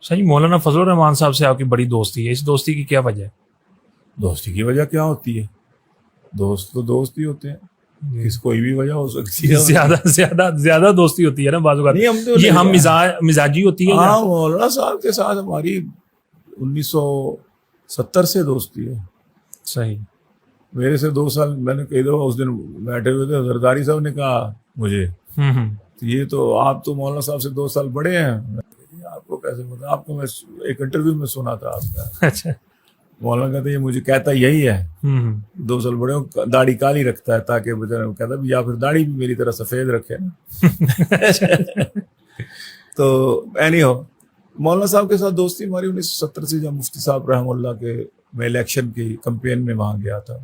صحیح. مولانا فضل الرحمان صاحب سے آپ کی بڑی دوستی ہے, اس دوستی کی کیا وجہ ہے؟ دوستی کی وجہ کیا ہوتی ہے؟ دوست تو دوست ہی ہوتے ہیں, کس کوئی بھی وجہ ہو سکتی ہے. زیادہ دوستی ہوتی ہے نا بعض اوقات, نہیں ہم تو یہ ہم مزاجی ہوتی ہے. ہاں مولانا صاحب کے ساتھ ہماری 1970 سے دوستی ہے. صحیح. میرے سے 2 سال, میں نے کئی دفعہ اس دن بیٹھے ہوئے تھے, زرداری صاحب نے کہا مجھے یہ تو آپ تو مولانا صاحب سے 2 سال بڑے ہیں. آپ کو کیسے پتا؟ آپ کو میں ایک انٹرویو میں سنا تھا آپ کا. اچھا. مولانا کہتے ہیں یہ مجھے کہتا یہی ہے 2 سال بڑے ہوں, داڑھی کالی رکھتا ہے تاکہ بچارا کہتا ہے یا پھر داڑھی بھی میری طرح سفید رکھے نا. تو اینی ہو, مولانا صاحب کے ساتھ دوستی ہماری 1970 سے, جب مفتی صاحب رحم اللہ کے میں الیکشن کی کمپین میں وہاں گیا تھا.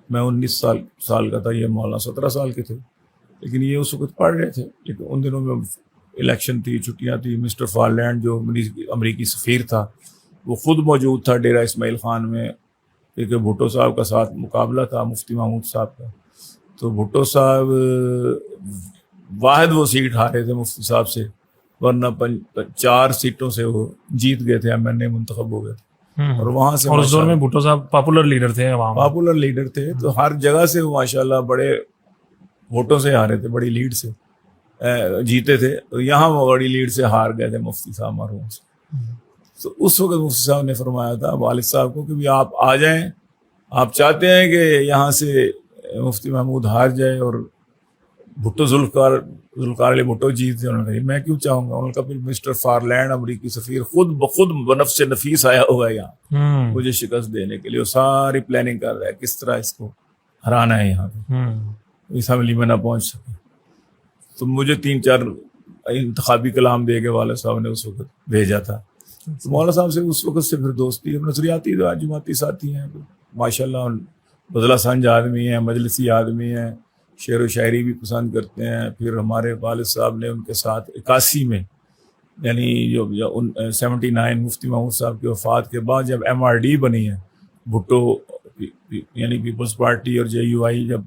میں 19 سال کا تھا, یہ مولانا 17 سال کے تھے, لیکن یہ اس وقت پڑھ رہے تھے. لیکن ان دنوں میں الیکشن تھی, چھٹیاں تھی. مسٹر فارلینڈ جو امریکی سفیر تھا وہ خود موجود تھا ڈیرہ اسماعیل خان میں, کیونکہ بھٹو صاحب کا ساتھ مقابلہ تھا مفتی محمود صاحب کا. تو بھٹو صاحب واحد وہ سیٹ ہارے تھے مفتی صاحب سے, ورنہ 4 سیٹوں سے وہ جیت گئے تھے, MNA منتخب ہو گئے تھے. اور وہاں سے اور اس دور میں بھٹو صاحب پاپولر لیڈر تھے, پاپولر لیڈر تھے. تو ہر جگہ سے وہ ماشاءاللہ بڑے ووٹوں سے ہارے تھے, بڑی لیڈ سے جیتے تھے. تو یہاں وہ بڑی لیڈ سے ہار گئے تھے مفتی صاحب مرحوم سے. تو اس وقت مفتی صاحب نے فرمایا تھا والد صاحب کو کہ بھی آپ آ جائیں, آپ چاہتے ہیں کہ یہاں سے مفتی محمود ہار جائے اور بھٹو ذوالفقار علی بھٹو جیت جائے. انہوں نے کہا میں کیوں چاہوں گا. انہوں نے کہا پھر مسٹر فارلینڈ امریکی سفیر خود بخود بنفس نفیس آیا ہوا ہے یہاں مجھے شکست دینے کے لیے, وہ ساری پلاننگ کر رہا ہے کس طرح اس کو ہرانا ہے یہاں پہ, اسمبلی میں نہ پہنچ سکے. تو مجھے 3-4 انتخابی کلام دے کے والد صاحب نے اس وقت بھیجا تھا. تو مولانا صاحب سے اس وقت سے پھر دوستی ہے, نظریاتی جماعتی ساتھی ہیں ماشاءاللہ. بدلہ سنج آدمی ہیں, مجلسی آدمی ہیں, شعر و شاعری بھی پسند کرتے ہیں. پھر ہمارے والد صاحب نے ان کے ساتھ 81 میں یعنی جو 79 مفتی محمود صاحب کی وفات کے بعد جب MRD بنی ہے, بھٹو یعنی پیپلز پارٹی اور JUI جب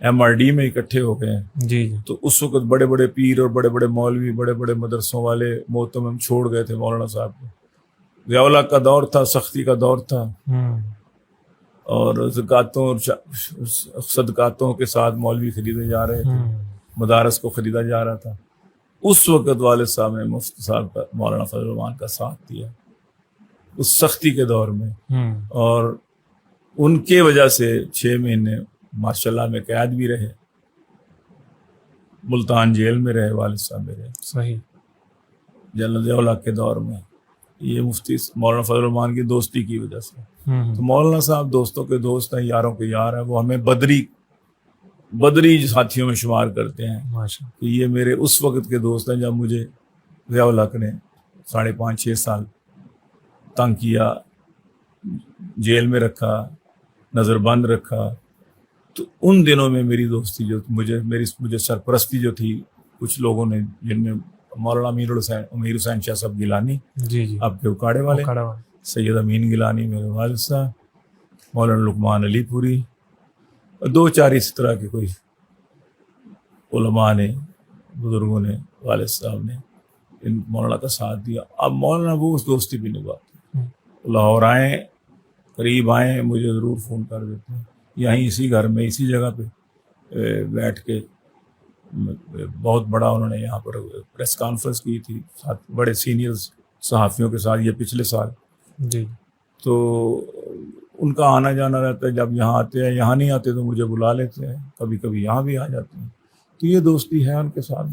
MRD میں اکٹھے ہو گئے ہیں جی, تو اس وقت بڑے بڑے پیر اور بڑے بڑے مولوی, بڑے بڑے مدرسوں والے محتمم چھوڑ گئے تھے مولانا صاحب کو. ضیاء کا دور تھا, سختی کا دور تھا, اور زکاتوں اور صدقاتوں کے ساتھ مولوی خریدے جا رہے تھے, مدارس کو خریدا جا رہا تھا. اس وقت والد صاحب نے مفتی صاحب کا, مولانا فضل الرحمان کا ساتھ دیا اس سختی کے دور میں. اور ان کے وجہ سے 6 مہینے ماشاءاللہ میں قید بھی رہے, ملتان جیل میں رہے والد صاحب میرے. صحیح. جنرل ضیاء الحق کے دور میں یہ مفتی مولانا فضل الرحمان کی دوستی کی وجہ سے. تو مولانا صاحب دوستوں کے دوست ہیں, یاروں کے یار ہیں. وہ ہمیں بدری ساتھیوں میں شمار کرتے ہیں کہ یہ میرے اس وقت کے دوست ہیں جب مجھے ضیاء الحق نے 5.5-6 سال تنگ کیا, جیل میں رکھا, نظر بند رکھا. تو ان دنوں میں میری دوستی جو مجھے سرپرستی جو تھی کچھ لوگوں نے, جن میں مولانا امیر حسین شاہ صاحب گیلانی آپ کے اکاڑے والے, سید امین گیلانی میرے والد صاحب, مولانا لقمان علی پوری, اور 2-4 اس طرح کے کوئی علماء نے, بزرگوں نے, والد صاحب نے ان مولانا کا ساتھ دیا. اب مولانا وہ اس دوستی بھی نبھاتے, لاہور آئیں, قریب آئیں, مجھے ضرور فون کر دیتے ہیں. یہیں اسی گھر میں اسی جگہ پہ بیٹھ کے بہت بڑا انہوں نے یہاں پر پریس کانفرنس کی تھی ساتھ بڑے سینئر صحافیوں کے ساتھ, یہ پچھلے سال. تو ان کا آنا جانا رہتا ہے, جب یہاں آتے ہیں, یہاں نہیں آتے تو مجھے بلا لیتے ہیں, کبھی کبھی یہاں بھی آ جاتے ہیں. تو یہ دوستی ہے ان کے ساتھ.